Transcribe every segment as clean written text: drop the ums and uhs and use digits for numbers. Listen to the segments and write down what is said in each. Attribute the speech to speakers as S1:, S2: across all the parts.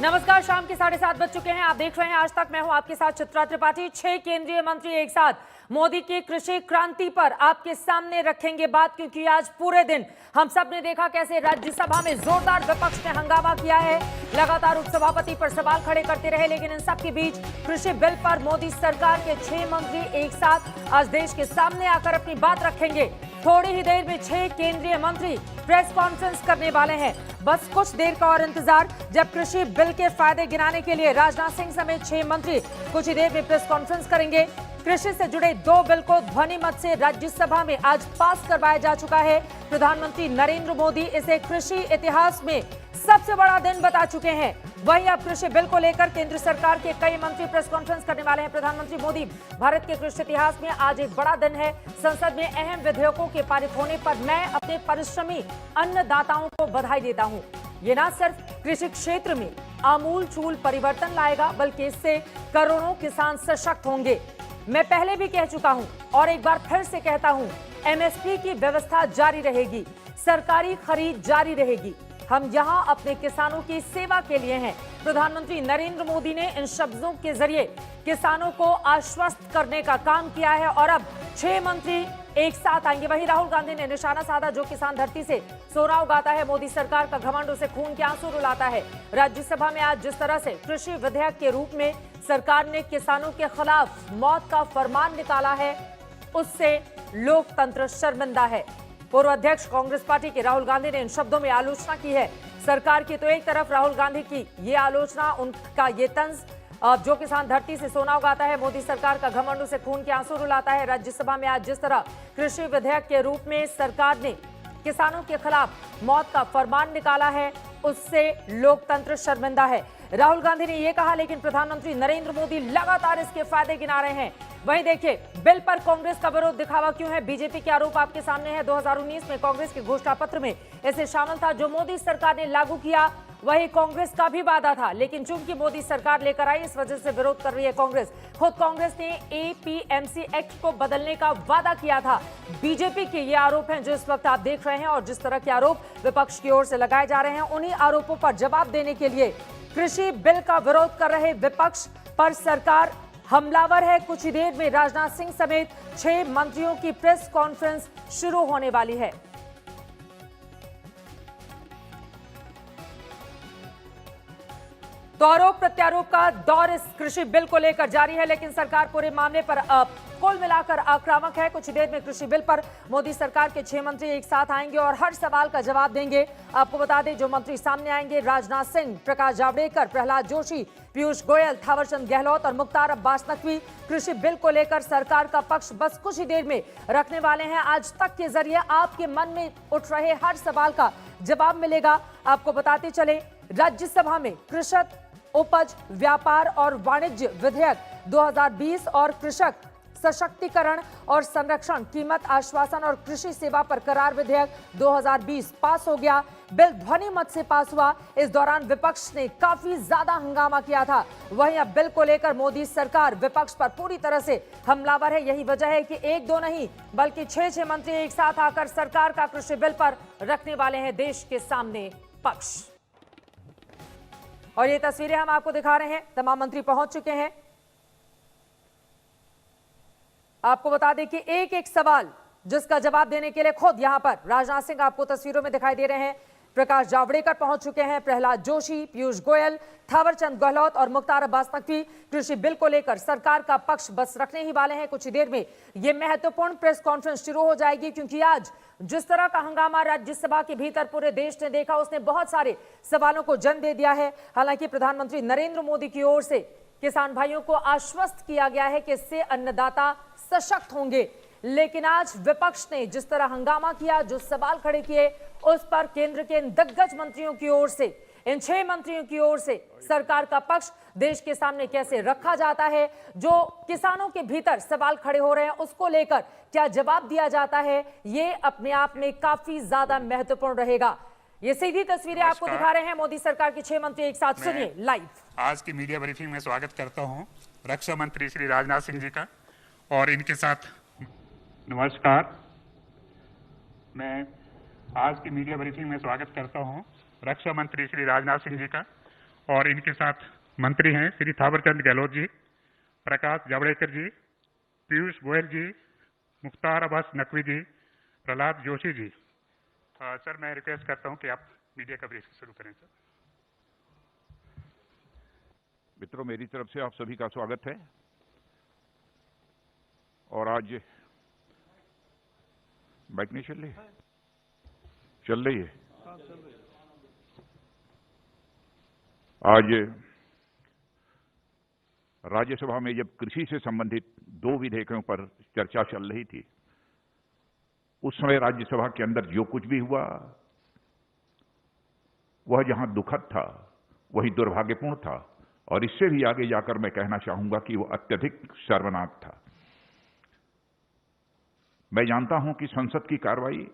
S1: नमस्कार, शाम के 7:30 बज चुके हैं। आप देख रहे हैं आज तक। मैं हूं आपके साथ चित्रा त्रिपाठी। 6 केंद्रीय मंत्री एक साथ मोदी की कृषि क्रांति पर आपके सामने रखेंगे बात, क्योंकि आज पूरे दिन हम सब ने देखा कैसे राज्यसभा में जोरदार विपक्ष ने हंगामा किया है। लगातार उपसभापति पर सवाल खड़े करते रहे, लेकिन इन सब के बीच कृषि बिल पर मोदी सरकार के 6 मंत्री एक साथ आज देश के सामने आकर अपनी बात रखेंगे। थोड़ी ही देर में 6 केंद्रीय मंत्री प्रेस कॉन्फ्रेंस करने वाले हैं। बस कुछ देर का और इंतजार, जब कृषि बिल के फायदे गिनाने के लिए राजनाथ सिंह समेत 6 मंत्री कुछ ही देर में प्रेस कॉन्फ्रेंस करेंगे। कृषि से जुड़े 2 बिल को ध्वनि मत से राज्यसभा में आज पास करवाया जा चुका है। प्रधानमंत्री नरेंद्र मोदी इसे कृषि इतिहास में सबसे बड़ा दिन बता चुके हैं। वहीं अब कृषि बिल को लेकर केंद्र सरकार के कई मंत्री प्रेस कॉन्फ्रेंस करने वाले हैं। प्रधानमंत्री मोदी, भारत के कृषि इतिहास में आज एक बड़ा दिन है। संसद में अहम विधेयकों के पारित होने पर मैं अपने परिश्रमी अन्नदाताओं को बधाई देता हूं। ये न सिर्फ कृषि क्षेत्र में आमूल चूल परिवर्तन लाएगा, बल्कि इससे करोड़ों किसान सशक्त होंगे। मैं पहले भी कह चुका हूं और एक बार फिर से कहता हूं, एमएसपी की व्यवस्था जारी रहेगी, सरकारी खरीद जारी रहेगी। हम यहां अपने किसानों की सेवा के लिए हैं। प्रधानमंत्री नरेंद्र मोदी ने इन शब्दों के जरिए किसानों को आश्वस्त करने का काम किया है और अब 6 मंत्री एक साथ आएंगे। वहीं राहुल गांधी ने निशाना साधा, जो किसान धरती से सोना उगाता है। मोदी सरकार का घमंड उसे खून के आंसू रुलाता है। राज्यसभा में आज जिस तरह से कृषि विधेयक के रूप में सरकार ने किसानों के खिलाफ मौत का फरमान निकाला है, उससे लोकतंत्र शर्मिंदा है। पूर्व अध्यक्ष कांग्रेस पार्टी के राहुल गांधी ने इन शब्दों में आलोचना की है सरकार की। तो एक तरफ राहुल गांधी की ये आलोचना, उनका ये तंज, जो किसान धरती से सोना उगाता है, मोदी सरकार का घमंड उसे खून के आंसू रुलाता है। राज्यसभा में आज जिस तरह कृषि विधेयक के रूप में सरकार ने किसानों के खिलाफ मौत का फरमान निकाला है, उससे लोकतंत्र शर्मिंदा है। राहुल गांधी ने यह कहा, लेकिन प्रधानमंत्री नरेंद्र मोदी लगातार इसके फायदे गिना रहे हैं। वहीं देखिए, बिल पर कांग्रेस का विरोध दिखावा क्यों है। बीजेपी के आरोप आपके सामने है। 2019 में कांग्रेस के घोषणा पत्र में ऐसे शामिल था, जो मोदी सरकार ने लागू किया। वही कांग्रेस का भी वादा था, लेकिन चूंकि मोदी सरकार लेकर आई, इस वजह से विरोध कर रही है कांग्रेस। खुद कांग्रेस ने एपीएमसी एक्ट को बदलने का वादा किया था। बीजेपी के ये आरोप हैं जो इस वक्त आप देख रहे हैं, और जिस तरह के आरोप विपक्ष की ओर से लगाए जा रहे हैं, उन्हीं आरोपों पर जवाब देने के लिए कृषि बिल का विरोध कर रहे विपक्ष पर सरकार हमलावर है। कुछ ही देर में राजनाथ सिंह समेत 6 मंत्रियों की प्रेस कॉन्फ्रेंस शुरू होने वाली है। तो आरोप प्रत्यारोप का दौर इस कृषि बिल को लेकर जारी है, लेकिन सरकार पूरे मामले पर कुल मिलाकर आक्रामक है। कुछ देर में कृषि बिल पर मोदी सरकार के 6 मंत्री एक साथ आएंगे और हर सवाल का जवाब देंगे। आपको बता दें, जो मंत्री सामने आएंगे, राजनाथ सिंह, प्रकाश जावड़ेकर, प्रहलाद जोशी, पीयूष गोयल, थावरचंद गहलोत और मुख्तार अब्बास नकवी कृषि बिल को लेकर सरकार का पक्ष बस कुछ ही देर में रखने वाले हैं। आज तक के जरिए आपके मन में उठ रहे हर सवाल का जवाब मिलेगा। आपको बताते चले, राज्यसभा में कृषक उपज, व्यापार और वाणिज्य विधेयक 2020 और कृषक सशक्तिकरण और संरक्षण, कीमत आश्वासन और कृषि सेवा पर करार विधेयक 2020 पास हो गया। बिल ध्वनि मत से पास हुआ। इस दौरान विपक्ष ने काफी ज्यादा हंगामा किया था। वहीं अब बिल को लेकर मोदी सरकार विपक्ष पर पूरी तरह से हमलावर है। यही वजह है कि 1-2 नहीं, बल्कि 6 मंत्री एक साथ आकर सरकार का कृषि बिल पर रखने वाले हैं देश के सामने पक्ष। और ये तस्वीरें हम आपको दिखा रहे हैं। तमाम मंत्री पहुंच चुके हैं। आपको बता दें कि एक एक सवाल जिसका जवाब देने के लिए खुद यहां पर राजनाथ सिंह आपको तस्वीरों में दिखाई दे रहे हैं, प्रकाश जावड़ेकर पहुंच चुके हैं, प्रहलाद जोशी, पीयूष गोयल, थावरचंद गहलोत और मुख्तार अब्बास नकवी कृषि बिल को लेकर सरकार का पक्ष बस रखने ही वाले हैं। कुछ ही देर में यह महत्वपूर्ण प्रेस कॉन्फ्रेंस शुरू हो जाएगी, क्योंकि आज जिस तरह का हंगामा राज्यसभा के भीतर पूरे देश ने देखा, उसने बहुत सारे सवालों को जन्म दे दिया है। हालांकि प्रधानमंत्री नरेंद्र मोदी की ओर से किसान भाइयों को आश्वस्त किया गया है कि इससे अन्नदाता सशक्त होंगे, लेकिन आज विपक्ष ने जिस तरह हंगामा किया, जो सवाल खड़े किए, उस पर केंद्र के इन दिग्गज मंत्रियों की ओर से, इन 6 मंत्रियों की ओर से सरकार का पक्ष देश के सामने कैसे रखा जाता है, जो किसानों के भीतर सवाल खड़े हो रहे हैं, उसको लेकर क्या जवाब दिया जाता है, ये अपने आप में काफी ज्यादा महत्वपूर्ण रहेगा। ये सीधी तस्वीरें आपको दिखा रहे हैं मोदी सरकार के 6 मंत्री एक साथ। सुनिए लाइव।
S2: आज की मीडिया ब्रीफिंग में स्वागत करता हूं रक्षा मंत्री श्री राजनाथ सिंह जी का, और इनके साथ नमस्कार। मैं आज की मीडिया ब्रीफिंग में स्वागत करता हूं रक्षा मंत्री श्री राजनाथ सिंह जी का, और इनके साथ मंत्री हैं श्री थावरचंद गहलोत जी, प्रकाश जावड़ेकर जी, पीयूष गोयल जी, मुख्तार अब्बास नकवी जी, प्रहलाद जोशी जी। सर, मैं रिक्वेस्ट करता हूं कि आप मीडिया कवरेज शुरू करें। सर,
S3: मित्रों, मेरी तरफ से आप सभी का स्वागत है। और आज बाइक नहीं चल रही है? चल रही है। आज राज्यसभा में जब कृषि से संबंधित 2 विधेयकों पर चर्चा चल रही थी, उस समय राज्यसभा के अंदर जो कुछ भी हुआ वह जहां दुखद था वही दुर्भाग्यपूर्ण था, और इससे भी आगे जाकर मैं कहना चाहूंगा कि वह अत्यधिक शर्मनाक था। मैं जानता हूं कि संसद की कार्रवाई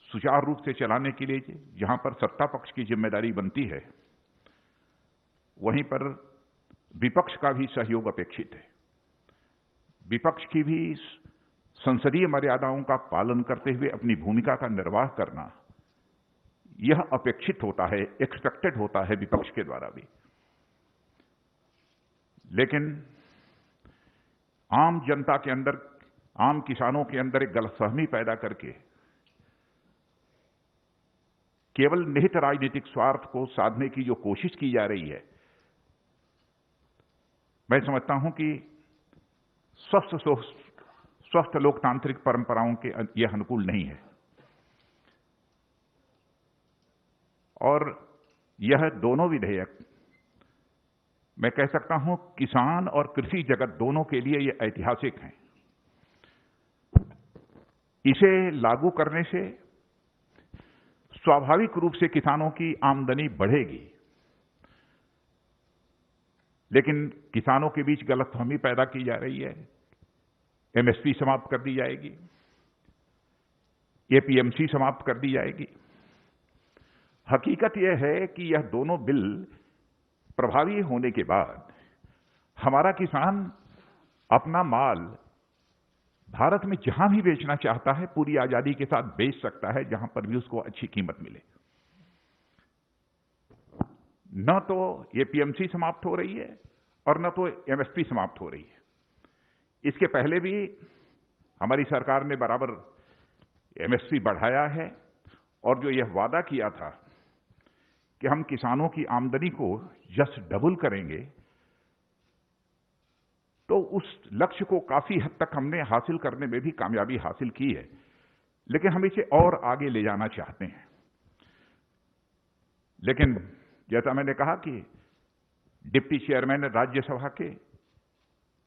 S3: सुचारू रूप से चलाने के लिए जहां पर सत्ता पक्ष की जिम्मेदारी बनती है, वहीं पर विपक्ष का भी सहयोग अपेक्षित है। विपक्ष की भी संसदीय मर्यादाओं का पालन करते हुए अपनी भूमिका का निर्वाह करना यह अपेक्षित होता है, एक्सपेक्टेड होता है विपक्ष के द्वारा भी। लेकिन आम जनता के अंदर, आम किसानों के अंदर एक गलतफहमी पैदा करके केवल निहित राजनीतिक स्वार्थ को साधने की जो कोशिश की जा रही है, मैं समझता हूं कि स्वस्थ लोकतांत्रिक परंपराओं के यह अनुकूल नहीं है। और यह दोनों विधेयक, मैं कह सकता हूं, किसान और कृषि जगत दोनों के लिए यह ऐतिहासिक हैं। इसे लागू करने से स्वाभाविक रूप से किसानों की आमदनी बढ़ेगी, लेकिन किसानों के बीच गलतफहमी पैदा की जा रही है। एमएसपी समाप्त कर दी जाएगी, एपीएमसी समाप्त कर दी जाएगी। हकीकत यह है कि यह दोनों बिल प्रभावी होने के बाद हमारा किसान अपना माल भारत में जहां भी बेचना चाहता है पूरी आजादी के साथ बेच सकता है, जहां पर भी उसको अच्छी कीमत मिले। न तो एपीएमसी समाप्त हो रही है और न तो एमएसपी समाप्त हो रही है। इसके पहले भी हमारी सरकार ने बराबर एमएसपी बढ़ाया है, और जो यह वादा किया था कि हम किसानों की आमदनी को जस्ट डबल करेंगे, तो उस लक्ष्य को काफी हद तक हमने हासिल करने में भी कामयाबी हासिल की है। लेकिन हम इसे और आगे ले जाना चाहते हैं। लेकिन जैसा मैंने कहा कि डिप्टी चेयरमैन राज्यसभा के,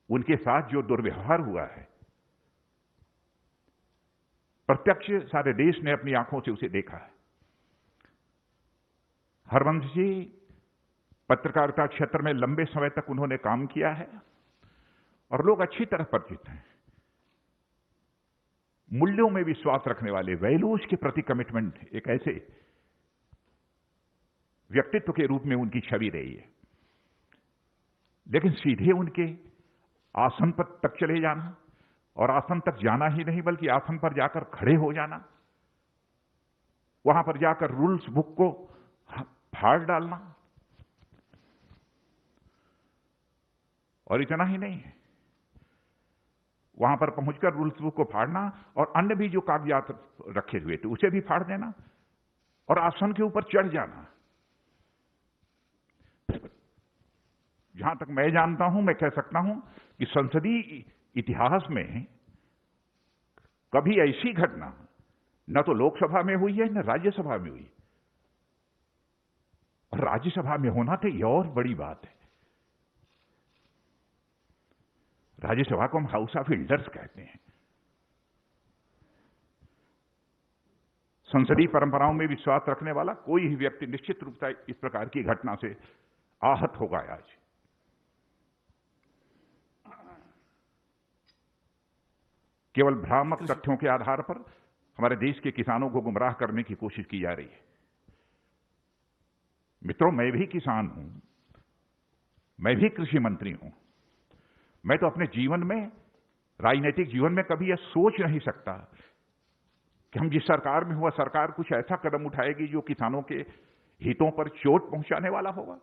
S3: उनके साथ जो दुर्व्यवहार हुआ है, प्रत्यक्ष सारे देश ने अपनी आंखों से उसे देखा है। हरवंश जी पत्रकारिता क्षेत्र में लंबे समय तक उन्होंने काम किया है और लोग अच्छी तरह परिचित हैं। मूल्यों में विश्वास रखने वाले, वैल्यूज के प्रति कमिटमेंट, एक ऐसे व्यक्तित्व के रूप में उनकी छवि रही है। लेकिन सीधे उनके आसन पर तक चले जाना, और आसन तक जाना ही नहीं बल्कि आसन पर जाकर खड़े हो जाना, वहां पर जाकर रूल्स बुक को फाड़ डालना, और इतना ही नहीं, वहां पर पहुंचकर रूल्स बुक को फाड़ना और अन्य भी जो कागजात रखे हुए थे उसे भी फाड़ देना और आसन के ऊपर चढ़ जाना। जहां तक मैं जानता हूं, मैं कह सकता हूं कि संसदीय इतिहास में कभी ऐसी घटना न तो लोकसभा में हुई है न राज्यसभा में हुई, और राज्यसभा में होना तो यह और बड़ी बात है। राज्यसभा को हम हाउस ऑफ एल्डर्स कहते हैं। संसदीय परंपराओं में विश्वास रखने वाला कोई ही व्यक्ति निश्चित रूप से इस प्रकार की घटना से आहत होगा। आज केवल भ्रामक तथ्यों के आधार पर हमारे देश के किसानों को गुमराह करने की कोशिश की जा रही है। मित्रों, मैं भी किसान हूं, मैं भी कृषि मंत्री हूं। मैं तो अपने जीवन में, राजनीतिक जीवन में कभी यह सोच नहीं सकता कि हम जिस सरकार में हुआ सरकार कुछ ऐसा कदम उठाएगी जो किसानों के हितों पर चोट पहुंचाने वाला होगा।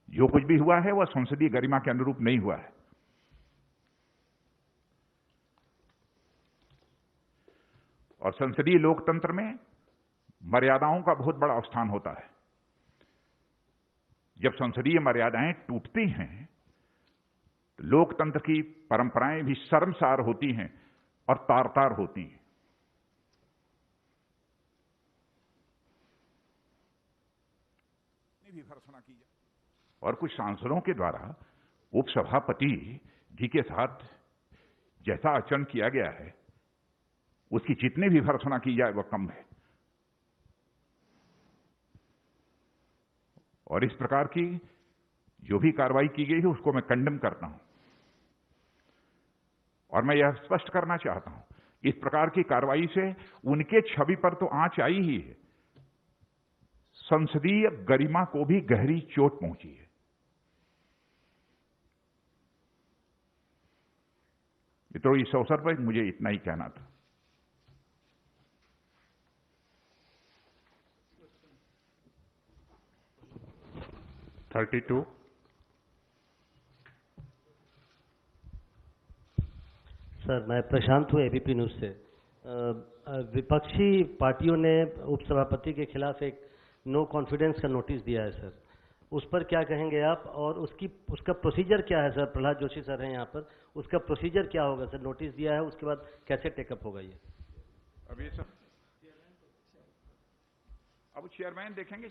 S3: जो कुछ भी हुआ है वह संसदीय गरिमा के अनुरूप नहीं हुआ है। और संसदीय लोकतंत्र में मर्यादाओं का बहुत बड़ा स्थान होता है। जब संसदीय मर्यादाएं टूटती हैं, लोकतंत्र की परंपराएं भी शर्मसार होती हैं और तार-तार होती हैं। भी भर्त्सना की जाए और कुछ सांसदों के द्वारा उपसभापति जी के साथ जैसा आचरण किया गया है, उसकी जितनी भी भर्त्सना की जाए वह कम है। और इस प्रकार की जो भी कार्रवाई की गई है उसको मैं कंडेम करता हूं। और मैं यह स्पष्ट करना चाहता हूं, इस प्रकार की कार्रवाई से उनके छवि पर तो आंच आई ही है, संसदीय गरिमा को भी गहरी चोट पहुंची है। तो इस अवसर पर मुझे इतना ही कहना था।
S4: सर, मैं प्रशांत हूँ एबीपी न्यूज से। विपक्षी पार्टियों ने उपसभापति के खिलाफ एक नो कॉन्फिडेंस का नोटिस दिया है सर, उस पर क्या कहेंगे आप? और उसका प्रोसीजर क्या है सर? प्रहलाद जोशी सर हैं यहाँ पर, उसका प्रोसीजर क्या होगा सर? नोटिस दिया है, उसके बाद कैसे टेकअप होगा ये?
S3: अभी सर अब चेयरमैन देखेंगे।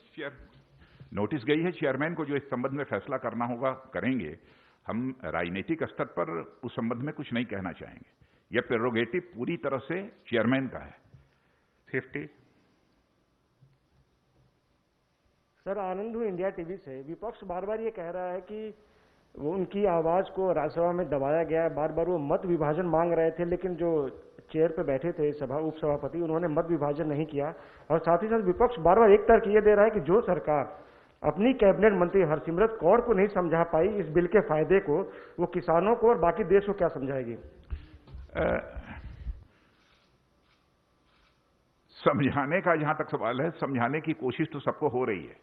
S3: नोटिस गई है, चेयरमैन को जो इस संबंध में फैसला करना होगा करेंगे। हम राजनीतिक स्तर पर उस संबंध में कुछ नहीं कहना चाहेंगे। यह प्रेरोगेटिव पूरी तरह से चेयरमैन का है।
S2: 50।
S5: सर, आनंद हूँ इंडिया टीवी से। विपक्ष बार बार ये कह रहा है कि वो उनकी आवाज को राज्यसभा में दबाया गया है। बार बार वो मत विभाजन मांग रहे थे, लेकिन जो चेयर पे बैठे थे उपसभापति, उन्होंने मत विभाजन नहीं किया। और साथ ही साथ विपक्ष बार बार एक तर्क ये दे रहा है कि जो सरकार अपनी कैबिनेट मंत्री हरसिमरत कौर को नहीं समझा पाई इस बिल के फायदे को, वो किसानों को और बाकी देश को क्या समझाएगी?
S3: समझाने का जहां तक सवाल है, समझाने की कोशिश तो सबको हो रही है।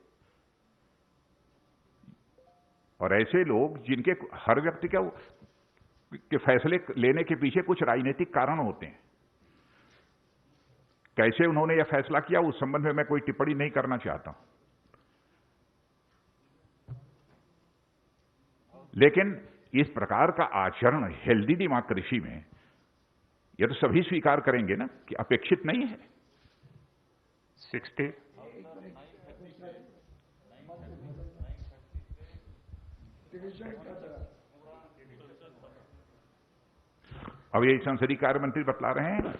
S3: और ऐसे लोग जिनके हर व्यक्ति के फैसले लेने के पीछे कुछ राजनीतिक कारण होते हैं। कैसे उन्होंने यह फैसला किया उस संबंध में मैं कोई टिप्पणी नहीं करना चाहता हूं। लेकिन इस प्रकार का आचरण हेल्दी डेमोक्रेसी में यह तो सभी स्वीकार करेंगे ना कि अपेक्षित नहीं है।
S2: 60।
S3: अब ये संसदीय कार्य मंत्री बतला रहे हैं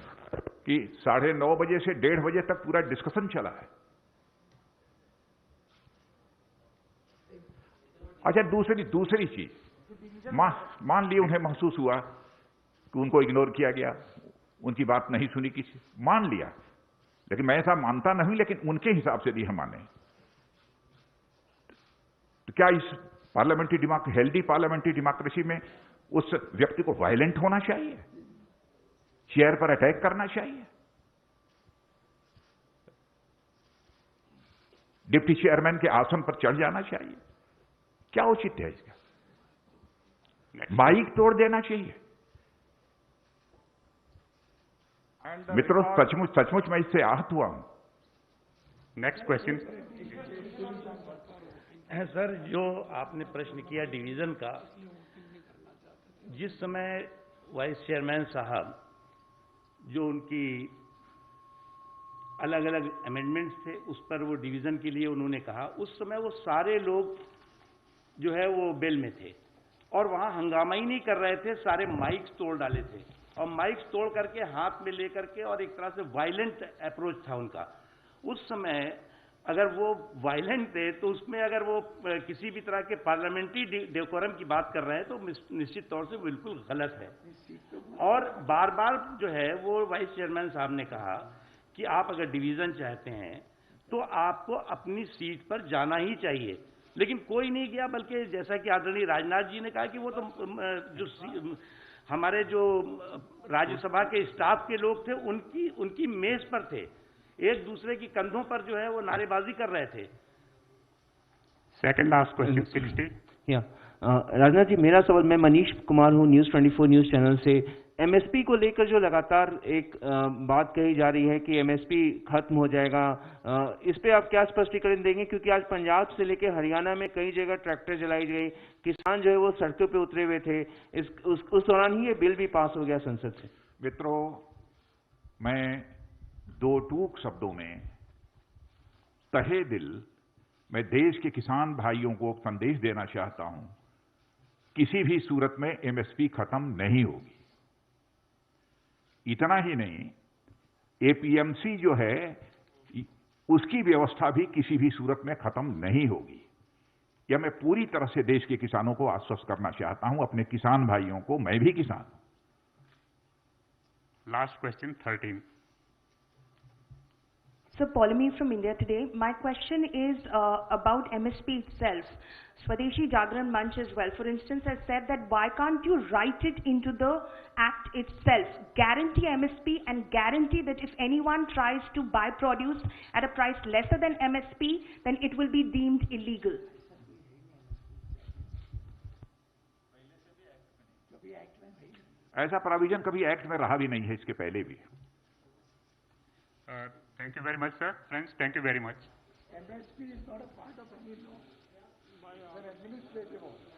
S3: कि 9:30 बजे से 1:30 बजे तक पूरा डिस्कशन चला है। अच्छा, दूसरी चीज, मान लिया उन्हें महसूस हुआ कि उनको इग्नोर किया गया, उनकी बात नहीं सुनी किसी, मान लिया। लेकिन मैं ऐसा मानता नहीं, लेकिन उनके हिसाब से भी हम माने। तो क्या इस हेल्दी पार्लियामेंट्री डेमोक्रेसी में उस व्यक्ति को वायलेंट होना चाहिए, चेयर पर अटैक करना चाहिए, डिप्टी चेयरमैन के आसन पर चढ़ जाना चाहिए? क्या उचित है इसका? माइक तोड़ देना चाहिए? मित्रों, सचमुच मैं इससे आहत हुआ हूं।
S2: नेक्स्ट क्वेश्चन
S4: है सर, जो आपने प्रश्न किया डिवीजन का, जिस समय वाइस चेयरमैन साहब जो उनकी अलग अलग अमेंडमेंट्स थे उस पर वो डिवीजन के लिए उन्होंने कहा, उस समय वो सारे लोग जो है वो बेल में थे और वहां हंगामा ही नहीं कर रहे थे, सारे माइक्स तोड़ डाले थे और माइक्स तोड़ करके हाथ में लेकर के, और एक तरह से वायलेंट अप्रोच था उनका। उस समय अगर वो वायलेंट थे तो उसमें अगर वो किसी भी तरह के पार्लियामेंट्री डेकोरम की बात कर रहे हैं तो निश्चित तौर से बिल्कुल गलत है। और बार बार जो है वो वाइस चेयरमैन साहब ने कहा कि आप अगर डिवीजन चाहते हैं तो आपको अपनी सीट पर जाना ही चाहिए, लेकिन कोई नहीं गया। बल्कि जैसा कि आदरणीय राजनाथ जी ने कहा कि वो तो जो हमारे जो राज्यसभा के स्टाफ के लोग थे उनकी मेज पर थे, एक दूसरे की कंधों पर जो है वो नारेबाजी कर रहे थे।
S2: Second last question 60।
S6: Rajnath ji, मेरा सवाल, मैं मनीष कुमार हूँ, न्यूज़ 24 न्यूज़ चैनल से। एमएसपी को लेकर जो लगातार एक बात कही जा रही है कि एमएसपी खत्म हो जाएगा, इस पे आप क्या स्पष्टीकरण देंगे? क्योंकि आज पंजाब से लेकर हरियाणा में कई जगह ट्रैक्टर जलाई गई, किसान जो है वो सड़कों पे उतरे हुए थे। उस दौरान ही ये बिल भी पास हो गया संसद से।
S3: मित्रों, मैं दो टूक शब्दों में तहे दिल मैं देश के किसान भाइयों को संदेश देना चाहता हूं, किसी भी सूरत में एमएसपी खत्म नहीं होगी। इतना ही नहीं, एपीएमसी जो है उसकी व्यवस्था भी किसी भी सूरत में खत्म नहीं होगी। यह मैं पूरी तरह से देश के किसानों को आश्वस्त करना चाहता हूं, अपने किसान भाइयों को। मैं भी किसान हूं।
S2: Last question 13।
S7: So, Polemy from India Today. My question is about MSP itself. Swadeshi Jagran Manch as well, for instance, has said that why can't you write it into the act itself? Guarantee MSP and guarantee that if anyone tries to buy produce at a price lesser than MSP, then it will be deemed illegal.
S3: ऐसा provision कभी act में रहा भी नहीं है, इसके पहले भी।
S2: Thank you very much, sir. Friends, thank you very much.
S8: MSP is not a part of any law. It's an administrative order.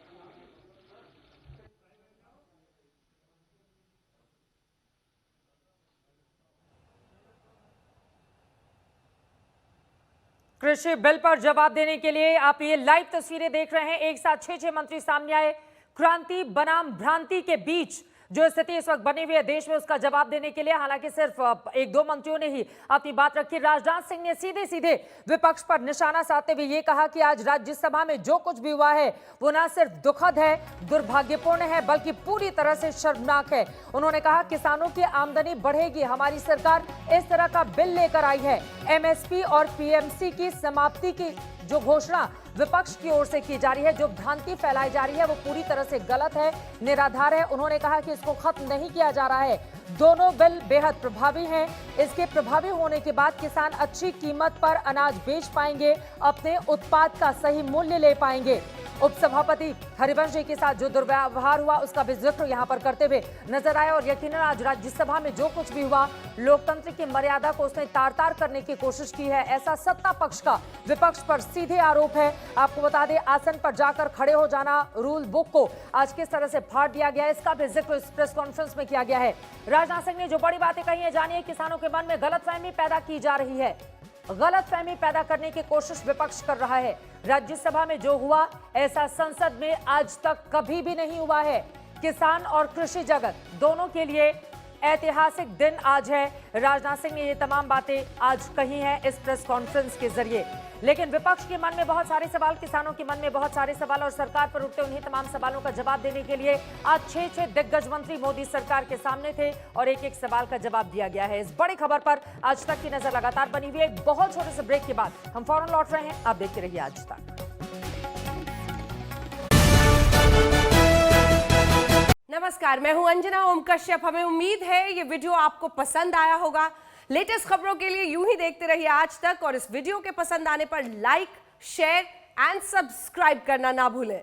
S1: कृषि बिल पर जवाब देने के लिए आप ये लाइव तस्वीरें देख रहे हैं। एक साथ 6 मंत्री सामने आए। क्रांति बनाम भ्रांति के बीच जो स्थिति इस वक्त बनी हुई है देश में, उसका जवाब देने के लिए हालांकि सिर्फ 1-2 मंत्रियों ने ही अपनी बात रखी। राजनाथ सिंह ने सीधे सीधे विपक्ष पर निशाना साधते हुए ये कहा कि आज राज्यसभा में जो कुछ भी हुआ है वो ना सिर्फ दुखद है, दुर्भाग्यपूर्ण है, बल्कि पूरी तरह से शर्मनाक है। उन्होंने कहा किसानों की आमदनी बढ़ेगी, हमारी सरकार इस तरह का बिल लेकर आई है। एमएसपी और पीएमसी की समाप्ति की जो घोषणा विपक्ष की ओर से की जा रही है, जो भ्रांति फैलाई जा रही है, वो पूरी तरह से गलत है, निराधार है। उन्होंने कहा कि इसको खत्म नहीं किया जा रहा है। दोनों बिल बेहद प्रभावी हैं। इसके प्रभावी होने के बाद किसान अच्छी कीमत पर अनाज बेच पाएंगे, अपने उत्पाद का सही मूल्य ले पाएंगे। उपसभापति हरिवंश जी के साथ जो दुर्व्यवहार हुआ उसका भी जिक्र यहां पर करते हुए नजर आया। और यकीनन आज राज्यसभा में जो कुछ भी हुआ, लोकतंत्र की मर्यादा को उसने तार-तार करने की कोशिश की है, ऐसा सत्ता पक्ष का विपक्ष पर सीधे आरोप है। आपको बता दें, आसन पर जाकर खड़े हो जाना, रूल बुक को आज किस तरह से फाड़ दिया गया, इसका भी जिक्र इस प्रेस कॉन्फ्रेंस में किया गया है। राजनाथ सिंह ने जो बड़ी बातें कही है, जानिए किसानों के मन में गलतफहमी पैदा की जा रही है। गलतफहमी पैदा करने की कोशिश विपक्ष कर रहा है। राज्यसभा में जो हुआ ऐसा संसद में आज तक कभी भी नहीं हुआ है। किसान और कृषि जगत दोनों के लिए ऐतिहासिक दिन आज है। राजनाथ सिंह ने ये तमाम बातें आज कही हैं इस प्रेस कॉन्फ्रेंस के जरिए। लेकिन विपक्ष के मन में बहुत सारे सवाल, किसानों के मन में बहुत सारे सवाल, और सरकार पर उठते उन्हीं तमाम सवालों का जवाब देने के लिए आज 6 दिग्गज मंत्री मोदी सरकार के सामने थे और एक-एक सवाल का जवाब दिया गया है। इस बड़ी खबर पर आज तक की नजर लगातार बनी हुई है। एक बहुत छोटे से ब्रेक के बाद हम फौरन लौट रहे हैं। आप देखते रहिए आज तक।
S9: नमस्कार, मैं हूं अंजना ओम कश्यप। हमें उम्मीद है ये वीडियो आपको पसंद आया होगा। लेटेस्ट खबरों के लिए यूं ही देखते रहिए आज तक, और इस वीडियो के पसंद आने पर लाइक, शेयर एंड सब्सक्राइब करना ना भूलें।